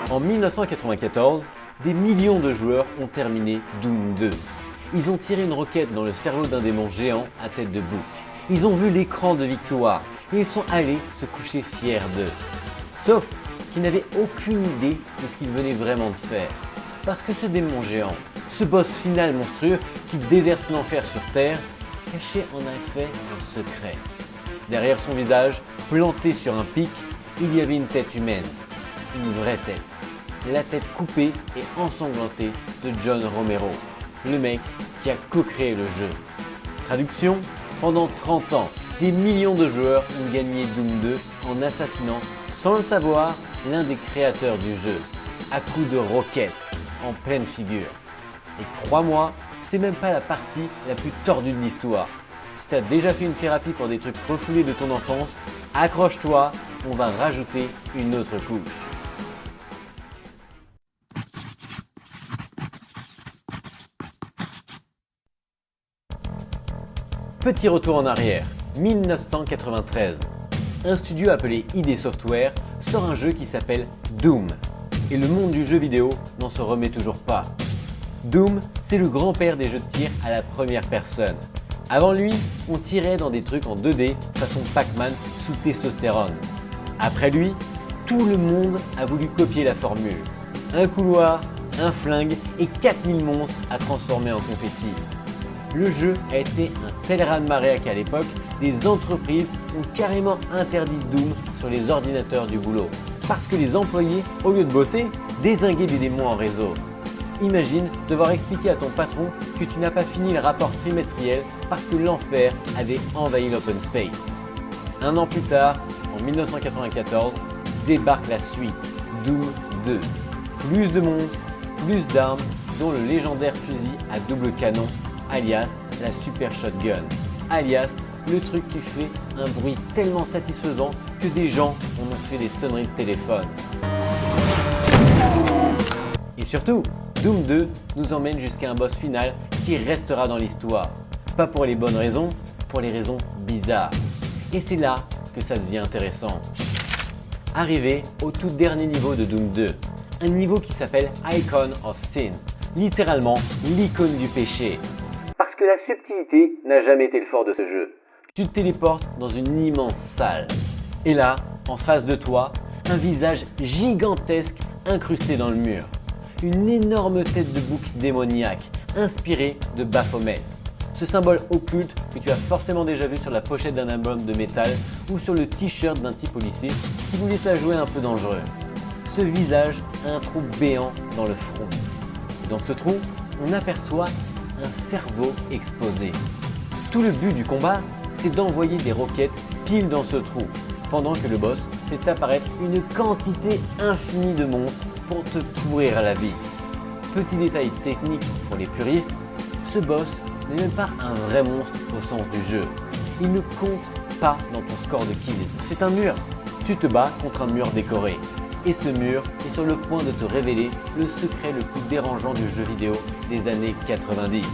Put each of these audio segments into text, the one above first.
En 1994, des millions de joueurs ont terminé Doom 2. Ils ont tiré une roquette dans le cerveau d'un démon géant à tête de bouc. Ils ont vu l'écran de victoire et ils sont allés se coucher fiers d'eux. Sauf qu'ils n'avaient aucune idée de ce qu'ils venaient vraiment de faire. Parce que ce démon géant, ce boss final monstrueux qui déverse l'enfer sur Terre, cachait en effet un secret. Derrière son visage, planté sur un pic, il y avait une tête humaine. Une vraie tête. La tête coupée et ensanglantée de John Romero, le mec qui a co-créé le jeu. Traduction, pendant 30 ans, des millions de joueurs ont gagné Doom 2 en assassinant, sans le savoir, l'un des créateurs du jeu, à coups de roquettes, en pleine figure. Et crois-moi, c'est même pas la partie la plus tordue de l'histoire. Si t'as déjà fait une thérapie pour des trucs refoulés de ton enfance, accroche-toi, on va rajouter une autre couche. Petit retour en arrière, 1993. Un studio appelé ID Software sort un jeu qui s'appelle Doom. Et le monde du jeu vidéo n'en se remet toujours pas. Doom, c'est le grand-père des jeux de tir à la première personne. Avant lui, on tirait dans des trucs en 2D façon Pac-Man sous testostérone. Après lui, tout le monde a voulu copier la formule. Un couloir, un flingue et 4000 monstres à transformer en confetti. Le jeu a été un tel raz-de-marée qu'à l'époque, des entreprises ont carrément interdit Doom sur les ordinateurs du boulot. Parce que les employés, au lieu de bosser, dézinguaient des démons en réseau. Imagine devoir expliquer à ton patron que tu n'as pas fini le rapport trimestriel parce que l'enfer avait envahi l'open space. Un an plus tard, en 1994, débarque la suite, Doom 2. Plus de monstres, plus d'armes, dont le légendaire fusil à double canon, alias la Super Shotgun, alias le truc qui fait un bruit tellement satisfaisant que des gens en ont fait des sonneries de téléphone. Et surtout, Doom 2 nous emmène jusqu'à un boss final qui restera dans l'histoire. Pas pour les bonnes raisons, pour les raisons bizarres. Et c'est là que ça devient intéressant. Arrivé au tout dernier niveau de Doom 2, un niveau qui s'appelle Icon of Sin, littéralement l'icône du péché. Parce que la subtilité n'a jamais été le fort de ce jeu. Tu te téléportes dans une immense salle. Et là, en face de toi, un visage gigantesque incrusté dans le mur. Une énorme tête de bouc démoniaque, inspirée de Baphomet. Ce symbole occulte que tu as forcément déjà vu sur la pochette d'un album de métal ou sur le t-shirt d'un type au lycée qui voulait se la jouer un peu dangereux. Ce visage a un trou béant dans le front. Et dans ce trou, on aperçoit un cerveau explosé. Tout le but du combat, c'est d'envoyer des roquettes pile dans ce trou, pendant que le boss fait apparaître une quantité infinie de monstres pour te pourrir à la vie. Petit détail technique pour les puristes, ce boss n'est même pas un vrai monstre au sens du jeu. Il ne compte pas dans ton score de kills. C'est un mur. Tu te bats contre un mur décoré. Et ce mur est sur le point de te révéler le secret le plus dérangeant du jeu vidéo des années 90.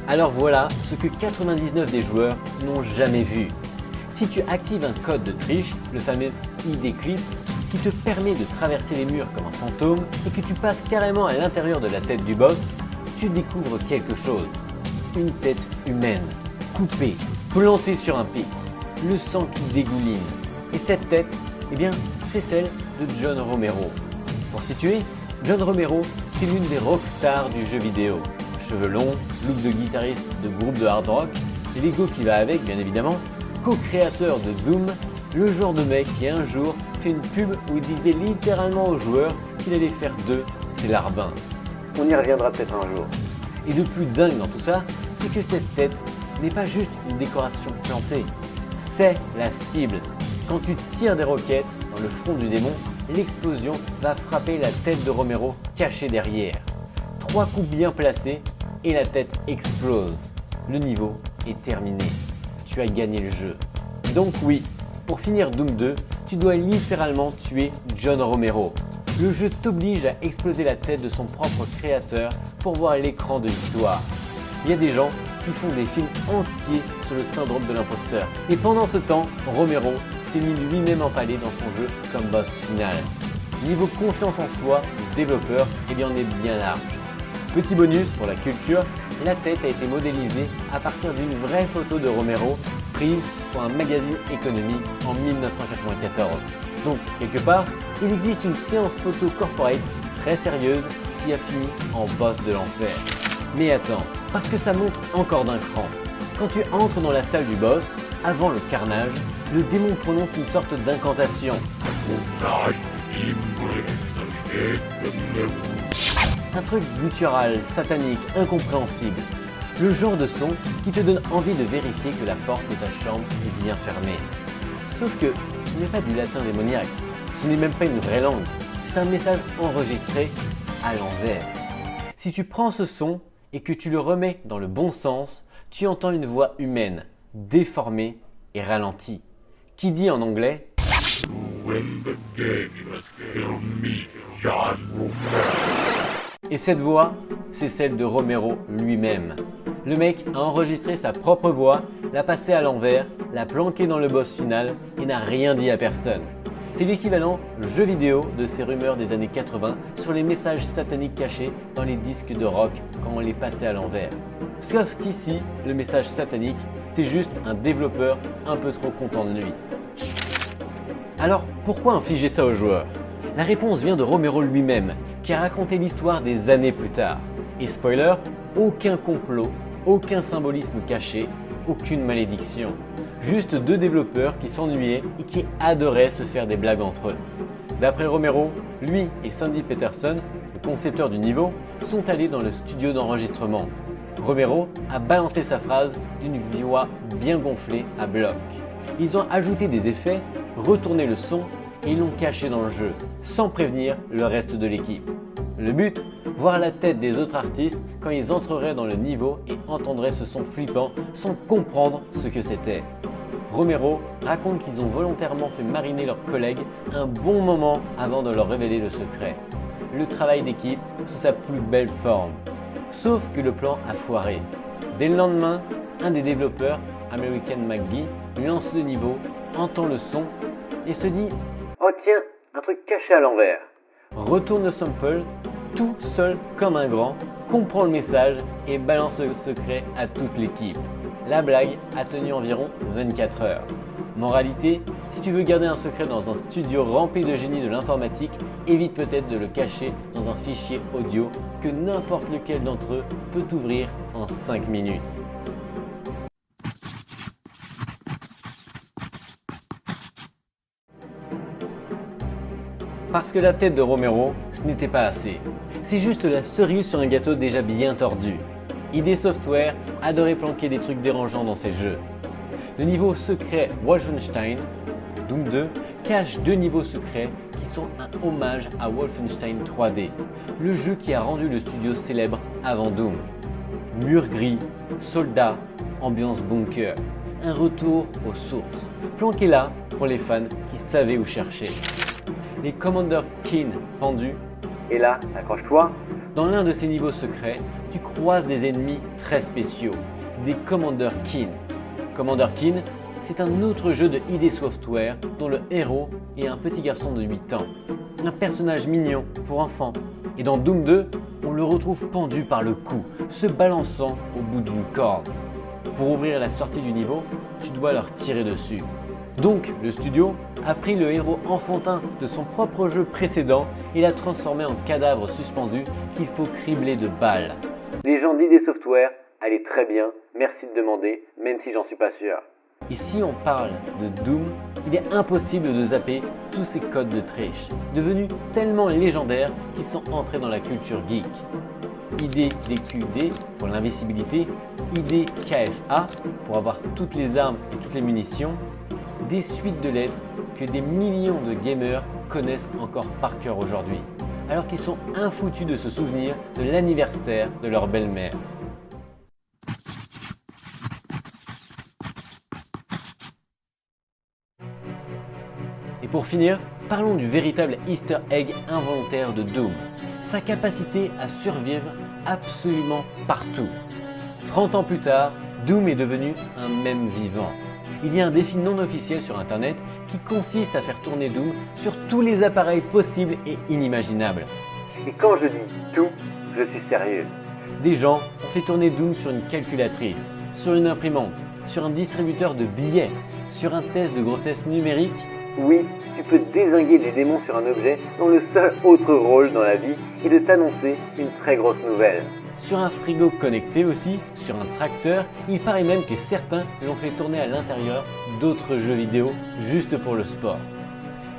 Alors voilà ce que 99 des joueurs n'ont jamais vu. Si tu actives un code de triche, le fameux ID Clip, qui te permet de traverser les murs comme un fantôme et que tu passes carrément à l'intérieur de la tête du boss, tu découvres quelque chose. Une tête humaine, coupée, plantée sur un pic, le sang qui dégouline. Et cette tête, eh bien, c'est celle de John Romero. Pour situer, John Romero, c'est l'une des rockstars du jeu vidéo. Cheveux longs, look de guitariste de groupe de hard rock, l'ego qui va avec bien évidemment, co-créateur de Doom, le genre de mec qui un jour fait une pub où il disait littéralement aux joueurs qu'il allait faire d'eux ses larbins. On y reviendra peut-être un jour. Et le plus dingue dans tout ça, c'est que cette tête n'est pas juste une décoration plantée, c'est la cible. Quand tu tires des roquettes dans le front du démon, l'explosion va frapper la tête de Romero cachée derrière. 3 coups bien placés et la tête explose. Le niveau est terminé. Tu as gagné le jeu. Donc oui, pour finir Doom 2, tu dois littéralement tuer John Romero. Le jeu t'oblige à exploser la tête de son propre créateur pour voir l'écran de l'histoire. Il y a des gens qui font des films entiers sur le syndrome de l'imposteur. Et pendant ce temps, Romero s'est mis lui-même empalé dans son jeu comme boss final. Niveau confiance en soi du développeur, eh bien on est bien large. Petit bonus pour la culture, la tête a été modélisée à partir d'une vraie photo de Romero prise pour un magazine économique en 1994. Donc quelque part, il existe une séance photo corporate très sérieuse qui a fini en boss de l'enfer. Mais attends, parce que ça monte encore d'un cran. Quand tu entres dans la salle du boss, avant le carnage, le démon prononce une sorte d'incantation. Un truc guttural, satanique, incompréhensible. Le genre de son qui te donne envie de vérifier que la porte de ta chambre est bien fermée. Sauf que ce n'est pas du latin démoniaque, ce n'est même pas une vraie langue, c'est un message enregistré à l'envers. Si tu prends ce son et que tu le remets dans le bon sens, tu entends une voix humaine, déformée et ralentie, qui dit en anglais et cette voix, c'est celle de Romero lui-même. Le mec a enregistré sa propre voix, l'a passée à l'envers, l'a planquée dans le boss final et n'a rien dit à personne. C'est l'équivalent jeu vidéo de ces rumeurs des années 80 sur les messages sataniques cachés dans les disques de rock quand on les passait à l'envers. Sauf qu'ici, le message satanique, c'est juste un développeur un peu trop content de lui. Alors, pourquoi infliger ça aux joueurs? La réponse vient de Romero lui-même, qui a raconté l'histoire des années plus tard. Et spoiler, aucun complot, aucun symbolisme caché, aucune malédiction. Juste deux développeurs qui s'ennuyaient et qui adoraient se faire des blagues entre eux. D'après Romero, lui et Sandy Peterson, le concepteur du niveau, sont allés dans le studio d'enregistrement. Romero a balancé sa phrase d'une voix bien gonflée à bloc. Ils ont ajouté des effets, retourné le son et ils l'ont caché dans le jeu, sans prévenir le reste de l'équipe. Le but, voir la tête des autres artistes quand ils entreraient dans le niveau et entendraient ce son flippant sans comprendre ce que c'était. Romero raconte qu'ils ont volontairement fait mariner leurs collègues un bon moment avant de leur révéler le secret. Le travail d'équipe sous sa plus belle forme. Sauf que le plan a foiré. Dès le lendemain, un des développeurs, American McGee, lance le niveau, entend le son et se dit « Oh tiens, un truc caché à l'envers ». Retourne le sample, tout seul comme un grand, comprend le message et balance le secret à toute l'équipe. La blague a tenu environ 24 heures. Moralité, si tu veux garder un secret dans un studio rempli de génies de l'informatique, évite peut-être de le cacher dans un fichier audio que n'importe lequel d'entre eux peut ouvrir en 5 minutes. Parce que la tête de Romero, ce n'était pas assez. C'est juste la cerise sur un gâteau déjà bien tordu. ID Software adorait planquer des trucs dérangeants dans ses jeux. Le niveau secret Wolfenstein, Doom 2, cache deux niveaux secrets qui sont un hommage à Wolfenstein 3D, le jeu qui a rendu le studio célèbre avant Doom. Mur gris, soldats, ambiance bunker, un retour aux sources, planqué là pour les fans qui savaient où chercher. Les Commander Keen pendus, et là, accroche-toi, dans l'un de ces niveaux secrets, tu croises des ennemis très spéciaux, des Commander Keen. Commander Keen, c'est un autre jeu de ID Software dont le héros est un petit garçon de 8 ans, un personnage mignon pour enfants. Et dans Doom 2, on le retrouve pendu par le cou, se balançant au bout d'une corde. Pour ouvrir la sortie du niveau, tu dois leur tirer dessus. Donc, le studio a pris le héros enfantin de son propre jeu précédent et l'a transformé en cadavre suspendu qu'il faut cribler de balles. Les gens d'ID Software, allez très bien, merci de demander, même si j'en suis pas sûr. Et si on parle de Doom, il est impossible de zapper tous ces codes de triche, devenus tellement légendaires qu'ils sont entrés dans la culture geek. ID DQD pour l'invisibilité, ID KFA pour avoir toutes les armes et toutes les munitions, des suites de lettres que des millions de gamers connaissent encore par cœur aujourd'hui, alors qu'ils sont infoutus de se souvenir de l'anniversaire de leur belle-mère. Et pour finir, parlons du véritable Easter egg involontaire de Doom, sa capacité à survivre absolument partout. 30 ans plus tard, Doom est devenu un mème vivant. Il y a un défi non officiel sur internet qui consiste à faire tourner Doom sur tous les appareils possibles et inimaginables. Et quand je dis tout, je suis sérieux. Des gens ont fait tourner Doom sur une calculatrice, sur une imprimante, sur un distributeur de billets, sur un test de grossesse numérique. Oui, tu peux dézinguer des démons sur un objet dont le seul autre rôle dans la vie est de t'annoncer une très grosse nouvelle. Sur un frigo connecté aussi, sur un tracteur, il paraît même que certains l'ont fait tourner à l'intérieur d'autres jeux vidéo juste pour le sport.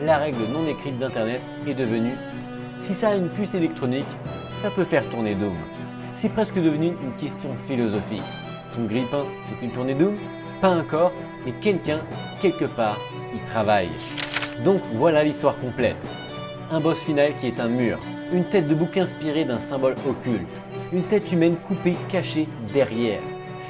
La règle non écrite d'internet est devenue « si ça a une puce électronique, ça peut faire tourner Doom ». C'est presque devenu une question philosophique. Ton grille-pain fait-il tourner Doom? Pas encore, mais quelqu'un, quelque part, y travaille. Donc voilà l'histoire complète. Un boss final qui est un mur, une tête de bouc inspirée d'un symbole occulte, une tête humaine coupée, cachée derrière.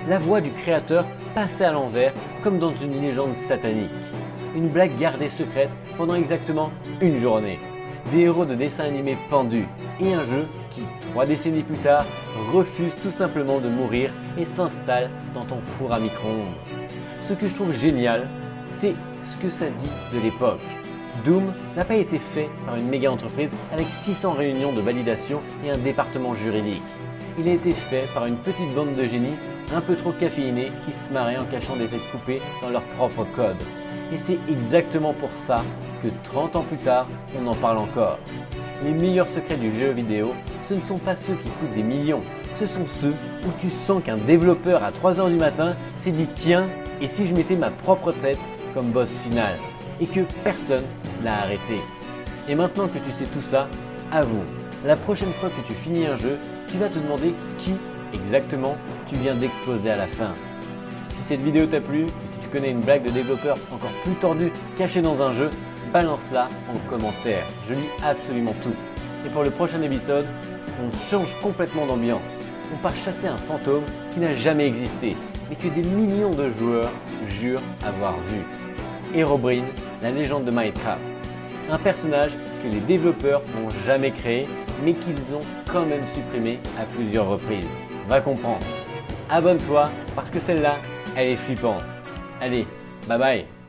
La voix du créateur passée à l'envers comme dans une légende satanique. Une blague gardée secrète pendant exactement une journée. Des héros de dessins animés pendus et un jeu qui, 3 décennies plus tard, refuse tout simplement de mourir et s'installe dans ton four à micro-ondes. Ce que je trouve génial, c'est ce que ça dit de l'époque. Doom n'a pas été fait par une méga entreprise avec 600 réunions de validation et un département juridique. Il a été fait par une petite bande de génies un peu trop caféinés qui se marraient en cachant des têtes coupées dans leur propre code. Et c'est exactement pour ça que 30 ans plus tard, on en parle encore. Les meilleurs secrets du jeu vidéo, ce ne sont pas ceux qui coûtent des millions, ce sont ceux où tu sens qu'un développeur à 3 h du matin s'est dit tiens, et si je mettais ma propre tête comme boss final, et que personne l'a arrêté. Et maintenant que tu sais tout ça, avoue, la prochaine fois que tu finis un jeu, tu vas te demander qui exactement tu viens d'exploser à la fin. Si cette vidéo t'a plu, et si tu connais une blague de développeur encore plus tordue cachée dans un jeu, balance-la en commentaire, je lis absolument tout. Et pour le prochain épisode, on change complètement d'ambiance. On part chasser un fantôme qui n'a jamais existé, mais que des millions de joueurs jurent avoir vu. Herobrine, la légende de Minecraft. Un personnage que les développeurs n'ont jamais créé, mais qu'ils ont quand même supprimé à plusieurs reprises. Va comprendre. Abonne-toi parce que celle-là, elle est flippante. Allez, bye bye.